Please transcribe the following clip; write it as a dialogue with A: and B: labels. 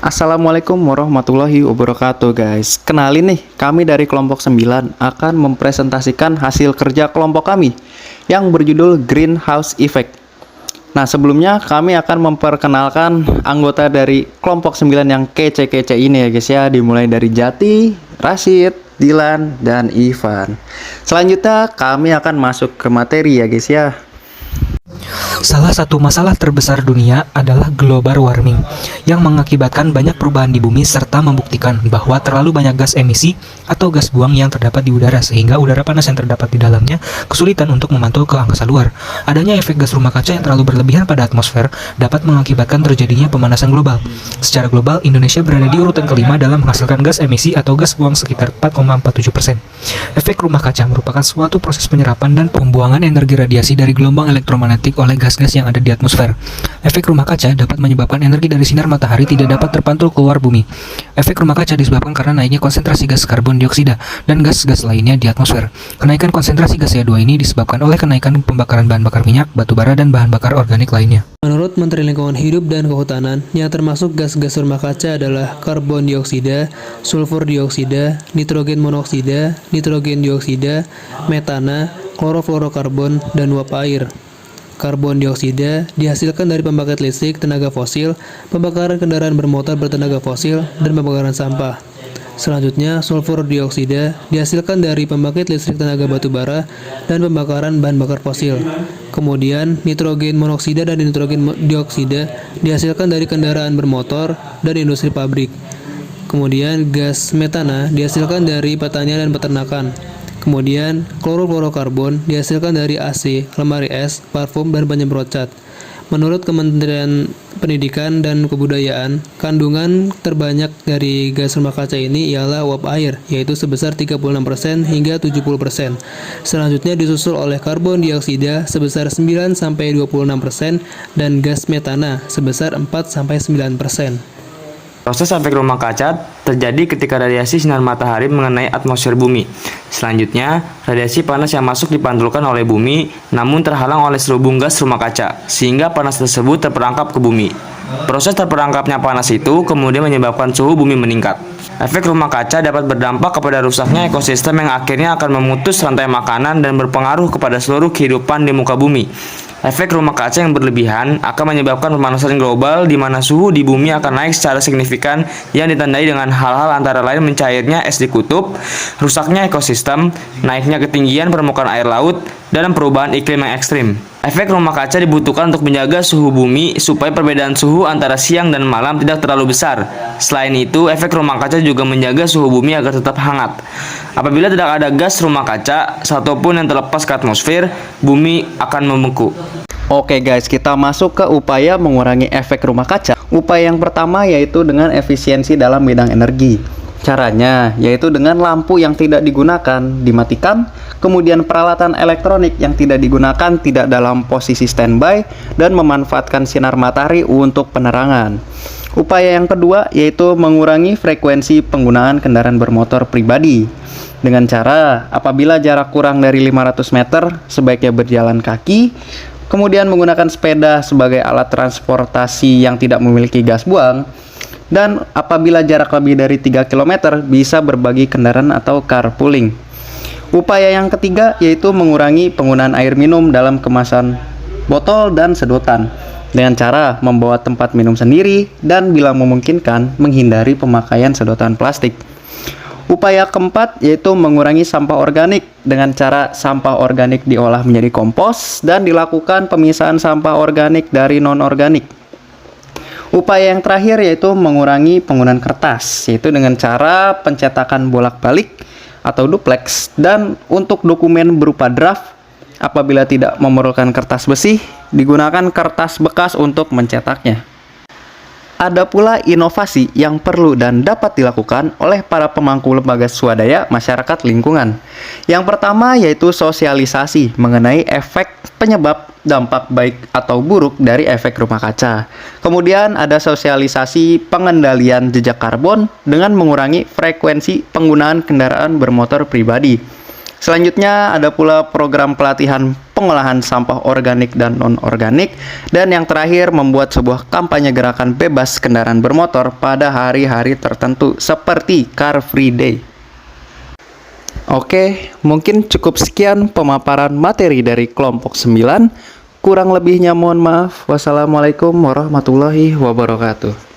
A: Assalamualaikum warahmatullahi wabarakatuh guys. Kenalin nih, kami dari kelompok 9 akan mempresentasikan hasil kerja kelompok kami yang berjudul Greenhouse Effect. Nah, sebelumnya kami akan memperkenalkan anggota dari kelompok 9 yang kece-kece ini ya guys ya. Dimulai dari Jati, Rashid, Dilan, dan Ivan. Selanjutnya kami akan masuk ke materi ya guys ya.
B: Salah satu masalah terbesar dunia adalah global warming yang mengakibatkan banyak perubahan di bumi serta membuktikan bahwa terlalu banyak gas emisi atau gas buang yang terdapat di udara sehingga udara panas yang terdapat di dalamnya kesulitan untuk memantul ke angkasa luar. Adanya efek gas rumah kaca yang terlalu berlebihan pada atmosfer dapat mengakibatkan terjadinya pemanasan global. Secara global, Indonesia berada di urutan kelima dalam menghasilkan gas emisi atau gas buang sekitar 4,47%. Efek rumah kaca merupakan suatu proses penyerapan dan pembuangan energi radiasi dari gelombang elektromagnetik oleh gas-gas yang ada di atmosfer. Efek rumah kaca dapat menyebabkan energi dari sinar matahari tidak dapat terpantul keluar bumi. Efek rumah kaca disebabkan karena naiknya konsentrasi gas karbon dioksida dan gas-gas lainnya di atmosfer. Kenaikan konsentrasi gas CO2 ini disebabkan oleh kenaikan pembakaran bahan bakar minyak, batu bara, dan bahan bakar organik lainnya.
C: Menurut Menteri Lingkungan Hidup dan Kehutanan, yang termasuk gas-gas rumah kaca adalah karbon dioksida, sulfur dioksida, nitrogen monoksida, nitrogen dioksida, metana, klorofluorokarbon, dan uap air. Karbon dioksida dihasilkan dari pembangkit listrik tenaga fosil, pembakaran kendaraan bermotor bertenaga fosil, dan pembakaran sampah. Selanjutnya, sulfur dioksida dihasilkan dari pembangkit listrik tenaga batu bara dan pembakaran bahan bakar fosil. Kemudian, nitrogen monoksida dan nitrogen dioksida dihasilkan dari kendaraan bermotor dan industri pabrik. Kemudian, gas metana dihasilkan dari pertanian dan peternakan. Kemudian, klorofluorokarbon dihasilkan dari AC, lemari es, parfum, dan penyemprot cat. Menurut Kementerian Pendidikan dan Kebudayaan, kandungan terbanyak dari gas rumah kaca ini ialah uap air, yaitu sebesar 36% hingga 70%. Selanjutnya disusul oleh karbon dioksida sebesar 9-26% dan gas metana sebesar 4-9%.
D: Proses efek rumah kaca terjadi ketika radiasi sinar matahari mengenai atmosfer bumi. Selanjutnya, radiasi panas yang masuk dipantulkan oleh bumi, namun terhalang oleh selubung gas rumah kaca, sehingga panas tersebut terperangkap ke bumi. Proses terperangkapnya panas itu kemudian menyebabkan suhu bumi meningkat. Efek rumah kaca dapat berdampak kepada rusaknya ekosistem yang akhirnya akan memutus rantai makanan dan berpengaruh kepada seluruh kehidupan di muka bumi. Efek rumah kaca yang berlebihan akan menyebabkan pemanasan global di mana suhu di bumi akan naik secara signifikan yang ditandai dengan hal-hal antara lain mencairnya es di kutub, rusaknya ekosistem, naiknya ketinggian permukaan air laut, dan perubahan iklim yang ekstrim. Efek rumah kaca dibutuhkan untuk menjaga suhu bumi supaya perbedaan suhu antara siang dan malam tidak terlalu besar. Selain itu, efek rumah kaca juga menjaga suhu bumi agar tetap hangat. Apabila tidak ada gas rumah kaca satupun yang terlepas ke atmosfer, bumi akan membeku.
A: Oke guys, kita masuk ke upaya mengurangi efek rumah kaca. Upaya yang pertama yaitu dengan efisiensi dalam bidang energi. Caranya yaitu dengan lampu yang tidak digunakan dimatikan, kemudian peralatan elektronik yang tidak digunakan tidak dalam posisi standby, dan memanfaatkan sinar matahari untuk penerangan. Upaya yang kedua yaitu mengurangi frekuensi penggunaan kendaraan bermotor pribadi. Dengan cara apabila jarak kurang dari 500 meter sebaiknya berjalan kaki, kemudian menggunakan sepeda sebagai alat transportasi yang tidak memiliki gas buang, dan apabila jarak lebih dari 3 km bisa berbagi kendaraan atau carpooling. Upaya yang ketiga yaitu mengurangi penggunaan air minum dalam kemasan botol dan sedotan dengan cara membawa tempat minum sendiri dan bila memungkinkan menghindari pemakaian sedotan plastik. Upaya keempat yaitu mengurangi sampah organik dengan cara sampah organik diolah menjadi kompos dan dilakukan pemisahan sampah organik dari non-organik. Upaya yang terakhir yaitu mengurangi penggunaan kertas, yaitu dengan cara pencetakan bolak-balik atau duplex, dan untuk dokumen berupa draft apabila tidak memerlukan kertas besi, digunakan kertas bekas untuk mencetaknya. Ada pula inovasi yang perlu dan dapat dilakukan oleh para pemangku lembaga swadaya masyarakat lingkungan. Yang pertama yaitu sosialisasi mengenai efek penyebab dampak baik atau buruk dari efek rumah kaca. Kemudian ada sosialisasi pengendalian jejak karbon dengan mengurangi frekuensi penggunaan kendaraan bermotor pribadi. Selanjutnya ada pula program pelatihan pengolahan sampah organik dan non-organik. Dan yang terakhir membuat sebuah kampanye gerakan bebas kendaraan bermotor pada hari-hari tertentu seperti Car Free Day. Oke, mungkin cukup sekian pemaparan materi dari kelompok 9. Kurang lebihnya mohon maaf. Wassalamualaikum warahmatullahi wabarakatuh.